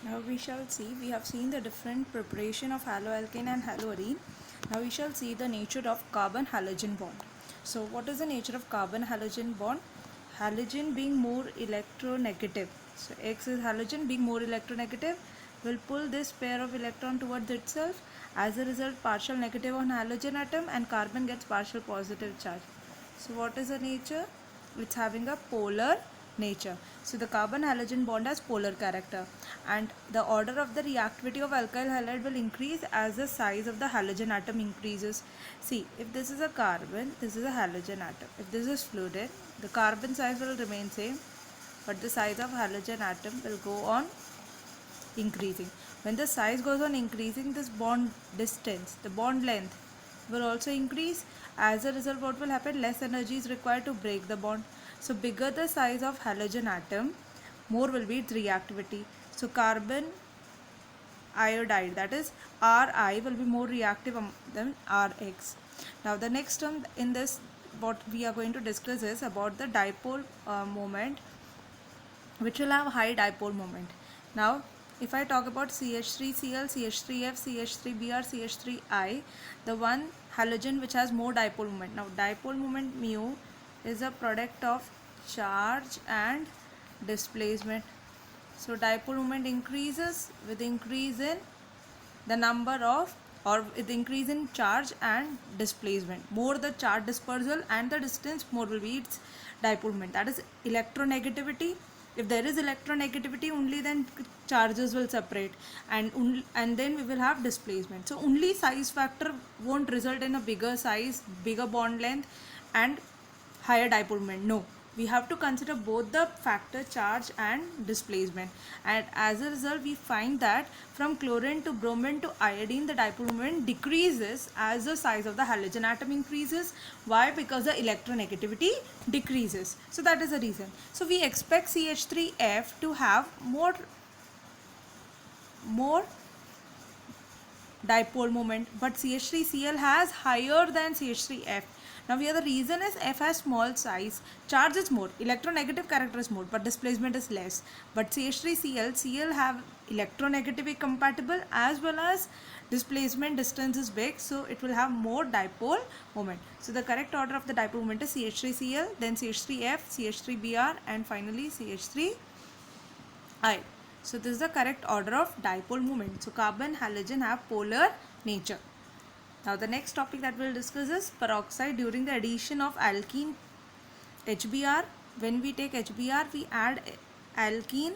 Now we shall see, we have seen the different preparation of haloalkane and haloarene. Now we shall see the nature of carbon halogen bond. So what is the nature of carbon halogen bond? Halogen being more electronegative. So X is halogen being more electronegative will pull this pair of electron towards itself. As a result, partial negative on halogen atom and carbon gets partial positive charge. So what is the nature? It's having a polar nature. So the carbon halogen bond has polar character, and the order of the reactivity of alkyl halide will increase as the size of the halogen atom increases. See, if this is a carbon, this is a halogen atom. If this is fluorine, the carbon size will remain same, but the size of halogen atom will go on increasing. When the size goes on increasing, this bond distance, the bond length will also increase. As a result, what will happen? Less energy is required to break the bond. So bigger the size of halogen atom, more will be its reactivity. So carbon iodide, that is Ri, will be more reactive than Rx. Now the next term in this, what we are going to discuss is about the dipole moment, which will have high dipole moment. Now if I talk about CH3Cl, CH3F, CH3Br, CH3I, the one halogen which has more dipole moment. Now dipole moment mu is a product of charge and displacement. So dipole moment increases with increase in the number of, or with increase in charge and displacement. More the charge dispersal and the distance, more will be its dipole moment. That is electronegativity. If there is electronegativity, only then charges will separate, and then we will have displacement. So only size factor won't result in a bigger size, bigger bond length and higher dipole moment. No, we have to consider both the factor charge and displacement, and as a result we find that from chlorine to bromine to iodine, the dipole moment decreases as the size of the halogen atom increases. Why? Because the electronegativity decreases. So that is the reason. So we expect CH3F to have more dipole moment, but CH3Cl has higher than CH3F. Now here the reason is F has small size, charge is more, electronegative character is more, but displacement is less. But CH3Cl, Cl have electronegativity compatible as well as displacement distance is big, so it will have more dipole moment. So the correct order of the dipole moment is CH3Cl, then CH3F, CH3Br, and finally CH3I. So this is the correct order of dipole moment. So carbon halogen have polar nature. Now the next topic that we will discuss is peroxide during the addition of alkene HBr. When we take HBr, we add alkene,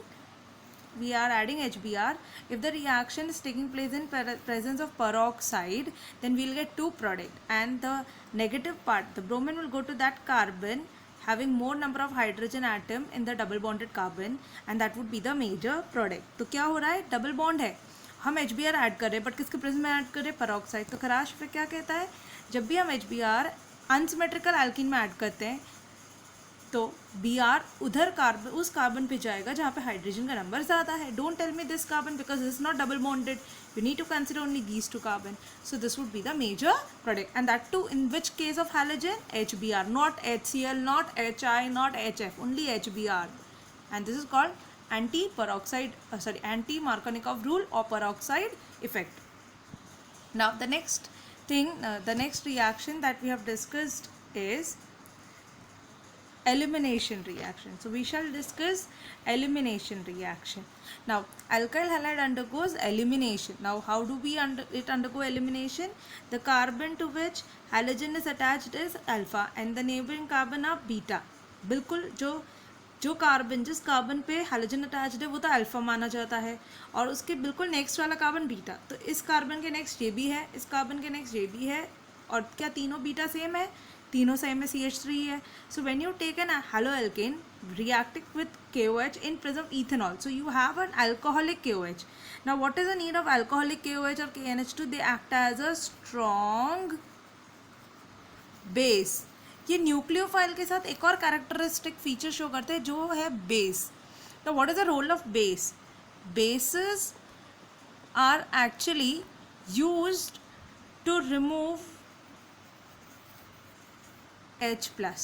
we are adding HBr. If the reaction is taking place in presence of peroxide, then we will get two products, and the negative part, the bromine, will go to that carbon having more number of hydrogen atom in the double bonded carbon, and that would be the major product. तो क्या हो रहा है? Double bond है, हम HBr add कर रहे हैं, बट किसके प्रेजेंस में ऐड कर रहे हैं? पेरोक्साइड. तो खराश फिर क्या कहता है? जब भी हम HBr अनसिमेट्रिकल एल्कीन में ऐड करते हैं, तो Br उधर कार्बन, उस कार्बन पे जाएगा जहाँ पे हाइड्रोजन का नंबर ज़्यादा है. Don't tell me this carbon because this is not double bonded. You need to consider only these two carbon. So this would be the major product, and that too in which case of halogen? HBr, not HCl, not HI, not HF, only HBr. And this is called anti-Markovnikov rule or peroxide effect. Now the next thing, the next reaction that we have discussed is elimination reaction. So we shall discuss elimination reaction. Now alkyl halide undergoes elimination. Now how do we undergo elimination? The carbon to which halogen is attached is alpha and the neighboring carbon are beta. बिल्कुल जो carbon, जिस carbon पे halogen attached है वो तो alpha माना जाता है, और उसके बिल्कुल नेक्स्ट वाला कार्बन बीटा. तो इस कार्बन के नेक्स्ट ये भी है, इस कार्बन के नेक्स्ट ये भी है, और क्या तीनों बीटा सेम है? तीनों सेम में CH3 है. So when you take an haloalkane reacting with KOH in presence of ethanol, so you have an alcoholic KOH. Now what is the need of alcoholic KOH or KNH2? They act as a strong base. ये nucleophile के साथ एक और characteristic feature show करते हैं जो है base. तो what is the role of base? Bases are actually used to remove H plus.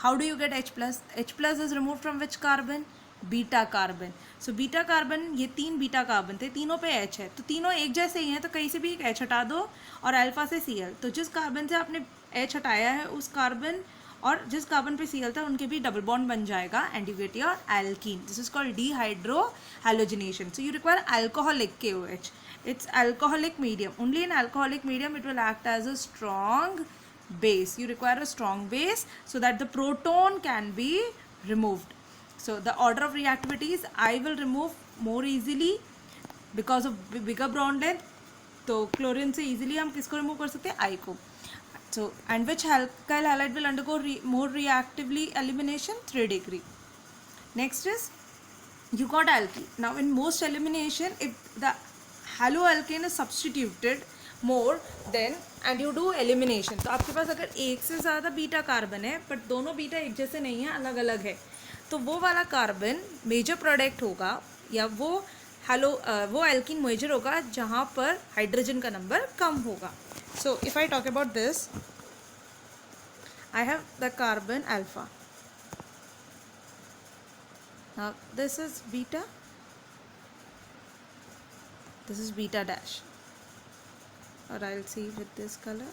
How do you get H plus? H plus is removed from which carbon? Beta carbon. So beta carbon, ये 3 beta carbon थे, तीनों पे H है, तो तीनों एक जैसे ही हैं, तो कहीं से भी एक H हटा दो और अल्फा से Cl, तो जिस कार्बन से आपने H हटाया है उस कार्बन और जिस कार्बन पे Cl था उनके भी डबल बॉन्ड बन जाएगा and you get your alkene. This is called dehydro halogenation. So you require alcoholic KOH. It's alcoholic medium. Only in alcoholic medium it will act as a strong base. You require a strong base so that the proton can be removed. So the order of reactivity is I will remove more easily because of bigger bond length. तो chlorine से easily हम किसको remove कर सकते हैं? I को. So and which alkyl halide will undergo more reactively elimination? 3 degree. Next is you got alkene. Now in most elimination, if the haloalkane is substituted more then and you do elimination, तो आपके पास अगर एक से ज़्यादा beta carbon है but दोनों beta एक जैसे नहीं है, अलग अलग है, तो वो वाला कार्बन मेजर प्रोडक्ट होगा या वो एल्कीन मेजर होगा जहाँ पर हाइड्रोजन का नंबर कम होगा. So if I talk about this, I have the carbon alpha. Now this is beta, this is beta dash, or I'll see with this color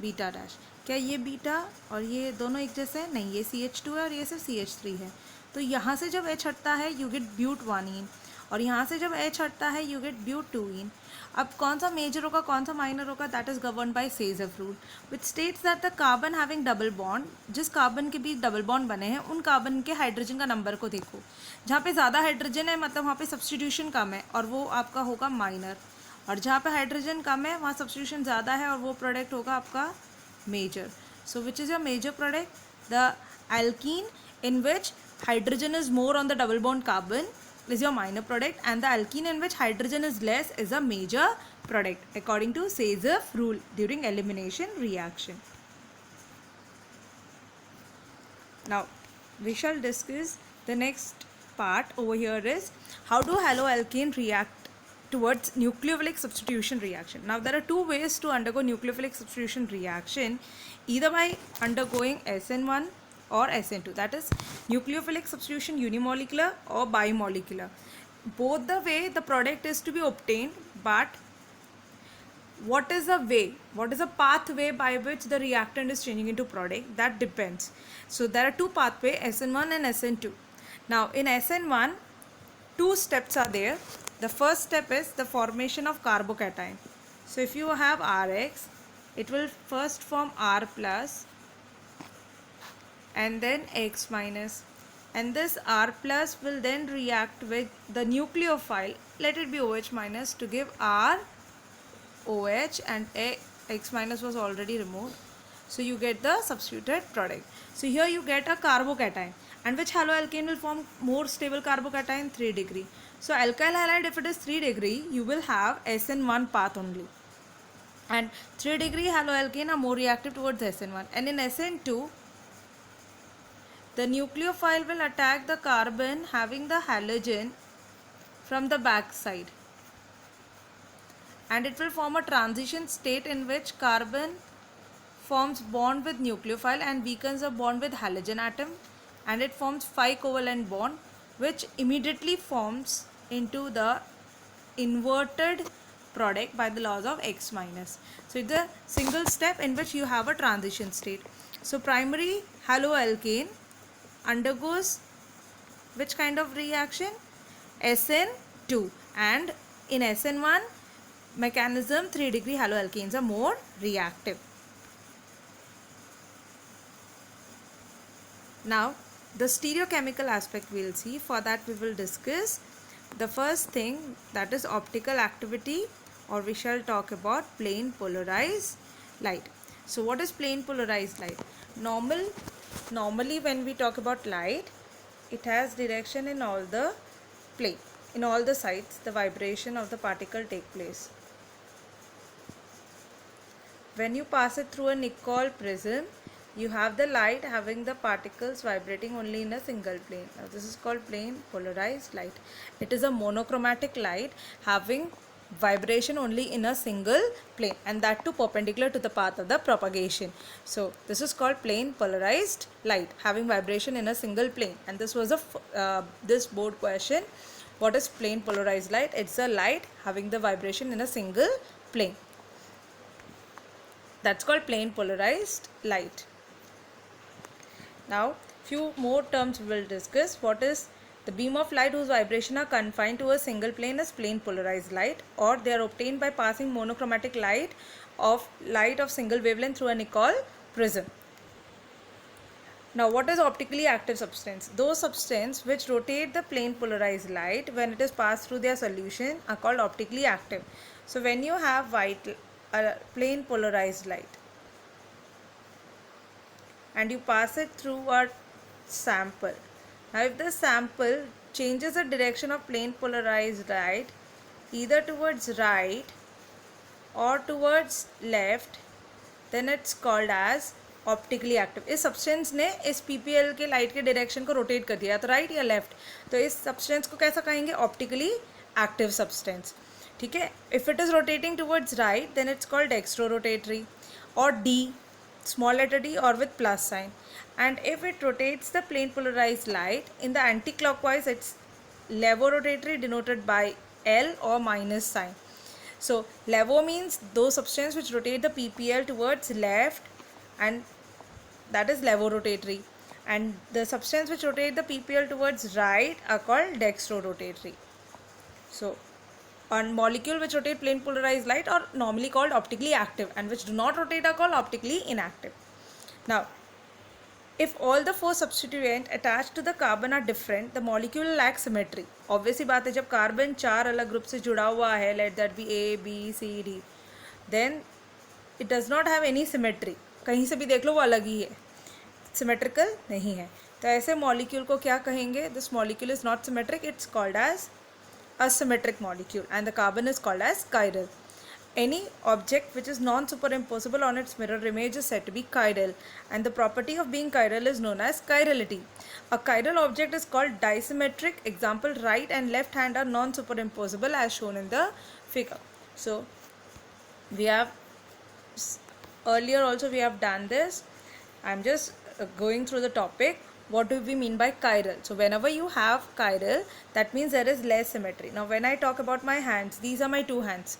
beta dash. क्या ये beta और ये दोनों एक जैसे हैं? नहीं, ये CH2 है और ये सिर्फ CH3 है. तो यहाँ से जब H हटता है यू गेट ब्यूट-1ene और यहाँ से जब H हटता है यू गेट ब्यूट-2ene. अब कौन सा मेजर होगा कौन सा माइनर होगा, that is govern by Saytzeff rule which states that the carbon having double bond, जिस कार्बन के बीच डबल बॉन्ड बने हैं उन कार्बन के हाइड्रोजन का नंबर को देखो. जहाँ पे ज़्यादा हाइड्रोजन है मतलब वहाँ पे सब्सटीट्यूशन कम है और वो आपका होगा माइनर, और जहाँ पे हाइड्रोजन कम है वहाँ सब्सटीट्यूशन ज़्यादा है और वो प्रोडक्ट होगा आपका major. So which is your major product? The alkene in which hydrogen is more on the double bond carbon is your minor product, and the alkene in which hydrogen is less is a major product according to Sayzev rule during elimination reaction. Now we shall discuss the next part over here is how do haloalkane react towards nucleophilic substitution reaction. Now there are two ways to undergo nucleophilic substitution reaction, either by undergoing SN1 or SN2, that is nucleophilic substitution unimolecular or bimolecular. Both the way the product is to be obtained, but what is the way, what is the pathway by which the reactant is changing into product, that depends. So there are two pathways, SN1 and SN2. Now in SN1 two steps are there. The first step is the formation of carbocation. So if you have Rx, it will first form R plus and then X minus, and this R plus will then react with the nucleophile, let it be OH minus, to give R OH, and X minus was already removed, so you get the substituted product. So here you get a carbocation, and which haloalkane will form more stable carbocation? 3 degree. So alkyl halide, if it is 3 degree, you will have SN1 path only, and 3 degree haloalkane are more reactive towards SN1, and in SN2 the nucleophile will attack the carbon having the halogen from the back side, and it will form a transition state in which carbon forms bond with nucleophile and weakens a bond with halogen atom, and it forms 5 covalent bond which immediately forms into the inverted product by the laws of X minus. So it's a single step in which you have a transition state. So primary haloalkane undergoes which kind of reaction? SN2, and in SN1 mechanism 3 degree haloalkanes are more reactive. Now the stereochemical aspect we will see. For that we will discuss the first thing, that is optical activity, or we shall talk about plane polarized light. So what is plane polarized light? Normally when we talk about light, it has direction in all the plane, in all the sides the vibration of the particle take place. When you pass it through a Nicol prism, you have the light having the particles vibrating only in a single plane. Now this is called plane polarized light. It is a monochromatic light having vibration only in a single plane, and that too perpendicular to the path of the propagation. So this is called plane polarized light having vibration in a single plane. And this was this board question. What is plane polarized light? It's a light having the vibration in a single plane. That's called plane polarized light. Now few more terms we will discuss. What is the beam of light whose vibration are confined to a single plane is plane polarized light, or they are obtained by passing monochromatic light of single wavelength through a Nicol prism. Now what is optically active substance? Those substances which rotate the plane polarized light when it is passed through their solution are called optically active. So when you have plane polarized light and you pass it through a sample. Now if the sample changes the direction of plane polarized light either towards right or towards left, then it's called as optically active. इस substance ने इस PPL के light के direction को rotate कर दिया, तो right या लेफ्ट, तो इस सब्सटेंस को कैसा कहेंगे? Optically active substance. ठीक है. If it is rotating towards right then it's called dextrorotatory, और D small letter d or with plus sign. And if it rotates the plane polarized light in the anti-clockwise, it's levorotatory denoted by L or minus sign. So levo means those substances which rotate the PPL towards left, and that is levorotatory, and the substance which rotate the PPL towards right are called dextrorotatory. So on molecule which rotate plane polarized light are normally called optically active, and which do not rotate are called optically inactive. Now if all the four substituents attached to the carbon are different, the molecule lacks symmetry. Obviously बात है, जब carbon चार अलग group से जुड़ा हुआ है, let that be A, B, C, D, then it does not have any symmetry. कहीं से भी देख लो वो अलग ही है, सिमेट्रिकल नहीं है. तो ऐसे मॉलिक्यूल को क्या कहेंगे? This molecule is not symmetric, it's called as asymmetric molecule, and the carbon is called as chiral. Any object which is non-superimposable on its mirror image is said to be chiral, and the property of being chiral is known as chirality. A chiral object is called disymmetric. Example, right and left hand are non-superimposable as shown in the figure. So we have earlier also we have done this. I'm just going through the topic. What do we mean by chiral? So whenever you have chiral, that means there is less symmetry. Now when I talk about my hands, these are my two hands.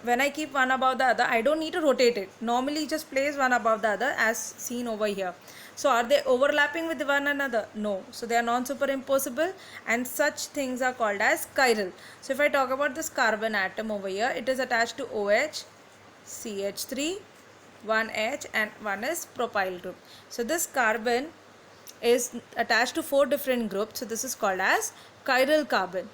When I keep one above the other, I don't need to rotate it. Normally just place one above the other as seen over here. So are they overlapping with one another? No. So they are non-superimposable, and such things are called as chiral. So if I talk about this carbon atom over here, it is attached to OH, CH3, one H, and one is propyl group. So this carbon is attached to four different groups, so this is called as chiral carbon.